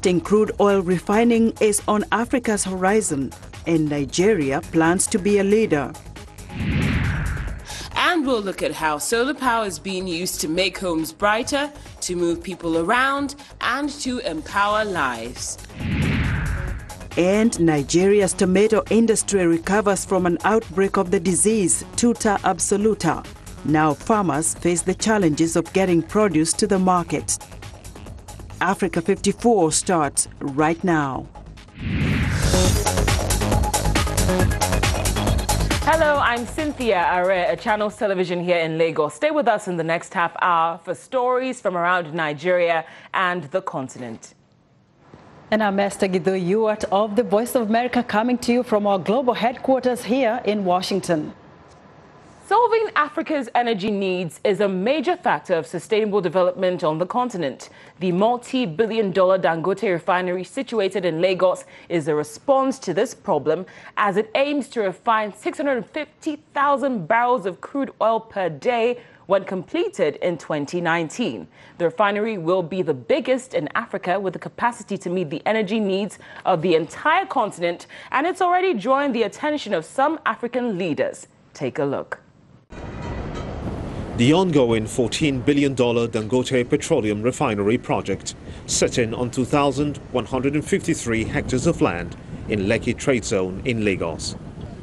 Self-sustaining crude oil refining is on Africa's horizon, and Nigeria plans to be a leader. And we'll look at how solar power is being used to make homes brighter, to move people around, and to empower lives. And Nigeria's tomato industry recovers from an outbreak of the disease, Tuta absoluta. Now farmers face the challenges of getting produce to the market. Africa 54 starts right now. Hello, I'm Cynthia Are, a Channels Television here in Lagos. Stay with us in the next half hour for stories from around Nigeria and the continent. And I'm Esther Gido Ewart of the Voice of America, coming to you from our global headquarters here in Washington. Solving Africa's energy needs is a major factor of sustainable development on the continent. The multi-billion-dollar Dangote Refinery situated in Lagos is a response to this problem as it aims to refine 650,000 barrels of crude oil per day when completed in 2019. The refinery will be the biggest in Africa with the capacity to meet the energy needs of the entire continent, and it's already drawing the attention of some African leaders. Take a look. The ongoing $14 billion Dangote Petroleum Refinery project, sitting on 2,153 hectares of land in Lekki Trade Zone in Lagos,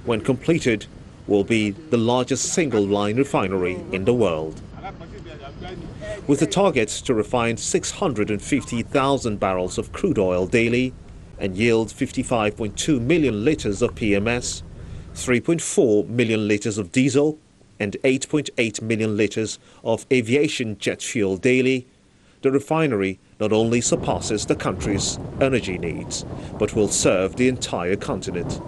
when completed, will be the largest single-line refinery in the world. With a target to refine 650,000 barrels of crude oil daily and yield 55.2 million litres of PMS, 3.4 million litres of diesel, and 8.8 million litres of aviation jet fuel daily, the refinery not only surpasses the country's energy needs, but will serve the entire continent.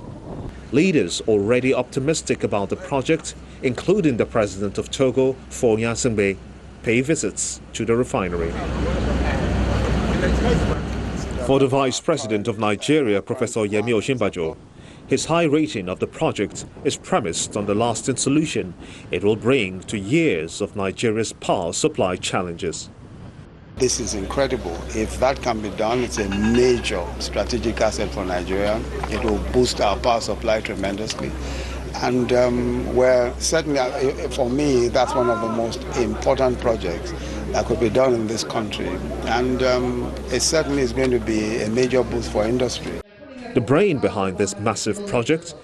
Leaders already optimistic about the project, including the President of Togo, Faure Gnassingbé, pay visits to the refinery. For the Vice President of Nigeria, Professor Yemi Osinbajo, his high rating of the project is premised on the lasting solution it will bring to years of Nigeria's power supply challenges. This is incredible. If that can be done, it's a major strategic asset for Nigeria. It will boost our power supply tremendously. And certainly, for me, that's one of the most important projects that could be done in this country. And it certainly is going to be a major boost for industry. The brain behind this massive project,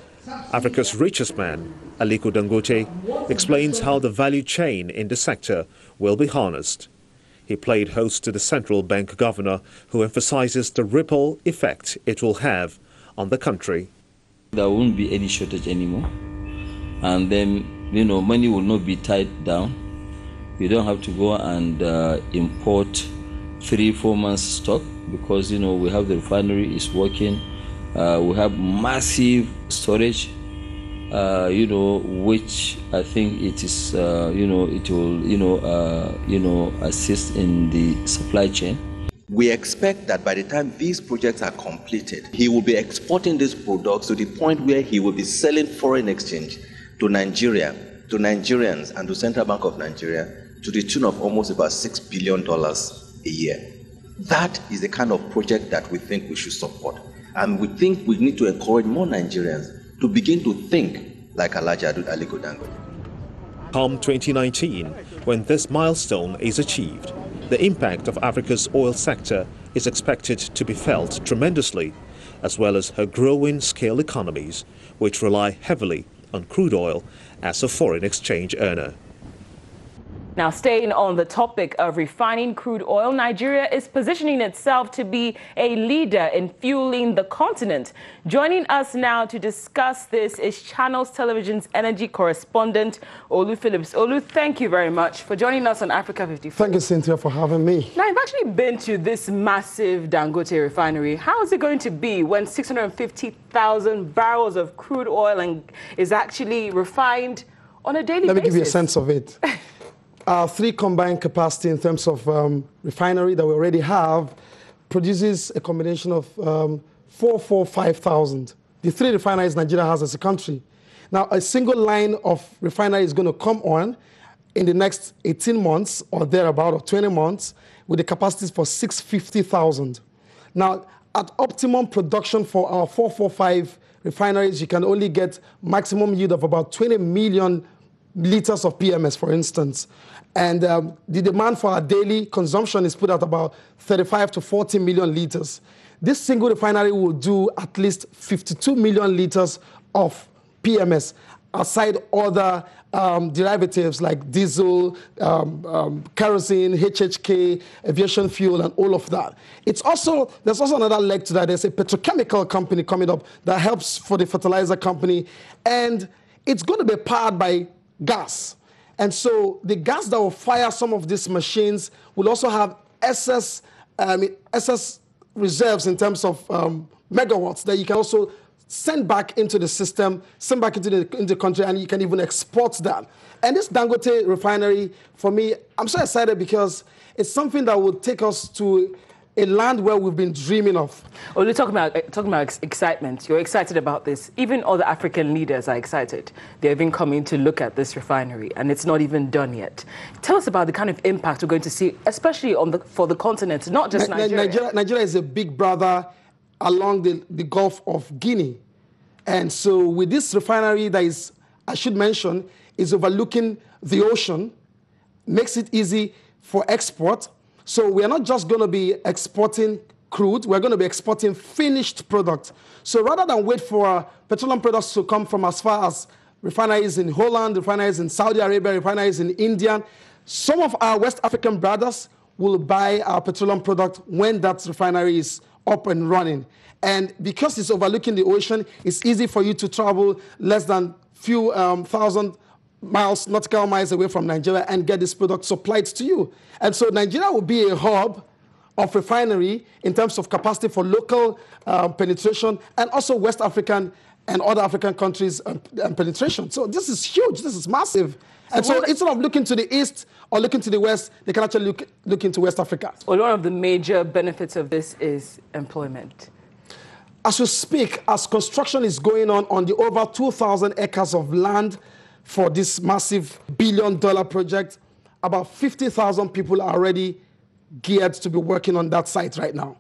Africa's richest man, Aliko Dangote, explains how the value chain in the sector will be harnessed. He played host to the central bank governor, who emphasizes the ripple effect it will have on the country. There won't be any shortage anymore. And then, money will not be tied down. You don't have to go and import 3-4 months stock because, we have the refinery is working. We have massive storage, which I think it is, it will, assist in the supply chain. We expect that by the time these projects are completed, he will be exporting these products to the point where he will be selling foreign exchange to Nigeria, to Nigerians, and to Central Bank of Nigeria to the tune of almost about $6 billion a year. That is the kind of project that we think we should support. And we think we need to encourage more Nigerians to begin to think like Alhaji Aliko Dangote. Come 2019, when this milestone is achieved, the impact of Africa's oil sector is expected to be felt tremendously, as well as her growing scale economies, which rely heavily on crude oil as a foreign exchange earner. Now, staying on the topic of refining crude oil, Nigeria is positioning itself to be a leader in fueling the continent. Joining us now to discuss this is Channels Television's energy correspondent, Phillipsolu. Thank you very much for joining us on Africa 54. Thank you, Cynthia, for having me. Now, I've actually been to this massive Dangote refinery. How is it going to be when 650,000 barrels of crude oil is actually refined on a daily basis? Let me give you a sense of it. Our 3 combined capacity in terms of refinery that we already have produces a combination of 5,000. The 3 refineries Nigeria has as a country. Now, a single line of refinery is going to come on in the next 18 months or thereabout, or 20 months, with the capacities for 650,000. Now, at optimum production for our 445 refineries, you can only get maximum yield of about 20 million liters of PMS, for instance. And the demand for our daily consumption is put at about 35 to 40 million liters. This single refinery will do at least 52 million liters of PMS, aside other derivatives like diesel, kerosene, HHK, aviation fuel, and all of that. There's also another leg to that. There's a petrochemical company coming up that helps for the fertilizer company, and it's going to be powered by gas. And so the gas that will fire some of these machines will also have excess reserves in terms of megawatts that you can also send back into the system, send back into the country, and you can even export that. And this Dangote Refinery, for me, I'm so excited because it's something that will take us to a land where we've been dreaming of. Well, we're talking about excitement. You're excited about this. Even other African leaders are excited. They're even coming to look at this refinery, and it's not even done yet. Tell us about the kind of impact we're going to see, especially for the continent, not just Nigeria. Nigeria is a big brother along the Gulf of Guinea. And so with this refinery that is, I should mention, is overlooking the ocean, makes it easy for export. So we are not just going to be exporting crude, we're going to be exporting finished product. So rather than wait for petroleum products to come from as far as refineries in Holland, refineries in Saudi Arabia, refineries in India, some of our West African brothers will buy our petroleum product when that refinery is up and running. And because it's overlooking the ocean, it's easy for you to travel less than few thousand miles, nautical miles away from Nigeria and get this product supplied to you. And so Nigeria will be a hub of refinery in terms of capacity for local penetration and also West African and other African countries penetration. So this is huge, this is massive. And so instead of looking to the east or looking to the west, they can actually look into West Africa. Well, one of the major benefits of this is employment. As we speak, as construction is going on the over 2,000 acres of land for this massive billion-dollar project, about 50,000 people are already geared to be working on that site right now.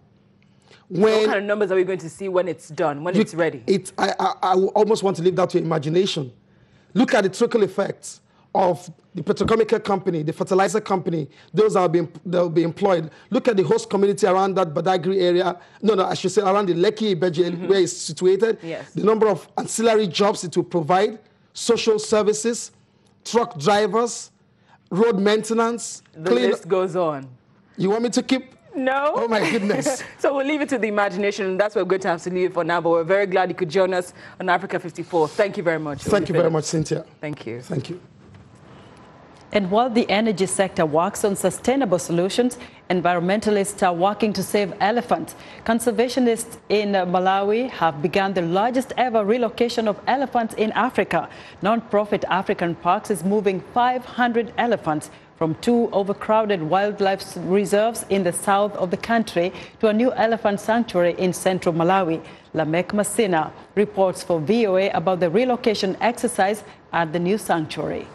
What kind of numbers are we going to see when it's done, when it's ready? I almost want to leave that to imagination. Look at the trickle effects of the petrochemical company, the fertilizer company, those that will be employed. Look at the host community around that Badagry area. I should say around the Lekki, Ibeji, where it's situated. Yes. The number of ancillary jobs it will provide, social services, truck drivers, road maintenance. The list goes on. You want me to keep? No. Oh, my goodness. So we'll leave it to the imagination. That's where we're going to have to leave it for now. But we're very glad you could join us on Africa 54. Thank you very much. Thank you very much, Cynthia. Thank you. Thank you. And while the energy sector works on sustainable solutions, environmentalists are working to save elephants. Conservationists in Malawi have begun the largest ever relocation of elephants in Africa. Non-profit African Parks is moving 500 elephants from 2 overcrowded wildlife reserves in the south of the country to a new elephant sanctuary in central Malawi. Lamek Masina reports for VOA about the relocation exercise at the new sanctuary.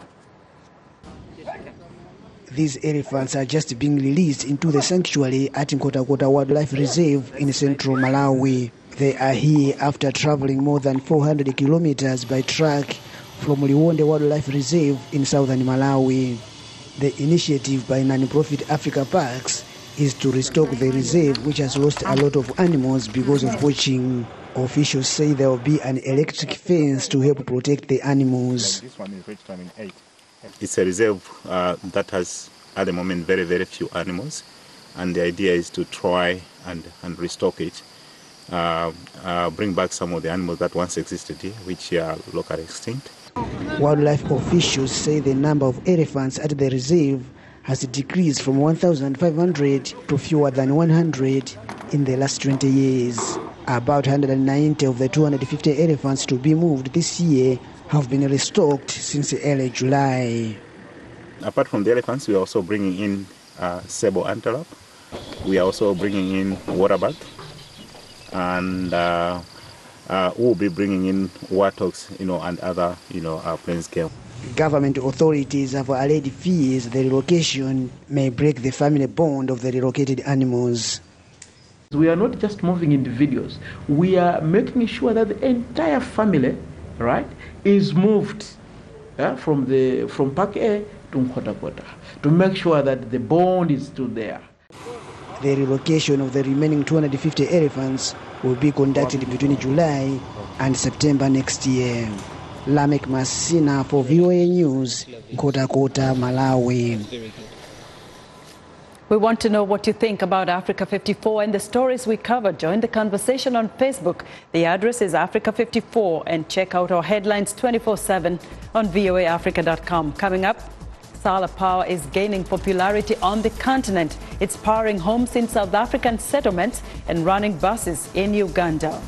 These elephants are just being released into the sanctuary at Nkota Wildlife Reserve in central Malawi. They are here after traveling more than 400 kilometers by truck from Liwonde Wildlife Reserve in southern Malawi. The initiative by non-profit Africa Parks is to restock the reserve, which has lost a lot of animals because of poaching. Officials say there will be an electric fence to help protect the animals. This one is registered in 8. It's a reserve that has, at the moment, very, very few animals. And the idea is to try and restock it, bring back some of the animals that once existed here, which are locally extinct. Wildlife officials say the number of elephants at the reserve has decreased from 1,500 to fewer than 100 in the last 20 years. About 190 of the 250 elephants to be moved this year have been restocked since early July. Apart from the elephants, we are also bringing in sable antelope. We are also bringing in waterbuck, and we'll be bringing in warthogs, and other, plains game. Government authorities have already fears the relocation may break the family bond of the relocated animals. We are not just moving individuals. We are making sure that the entire family, right, is moved from Park A to Nkhotakota to make sure that the bond is still there. The relocation of the remaining 250 elephants will be conducted between July and September next year. Lamek Masina for VOA News, Nkhotakota, Malawi. We want to know what you think about Africa 54 and the stories we covered. Join the conversation on Facebook. The address is Africa 54 and check out our headlines 24/7 on voaafrica.com. Coming up, solar power is gaining popularity on the continent. It's powering homes in South African settlements and running buses in Uganda.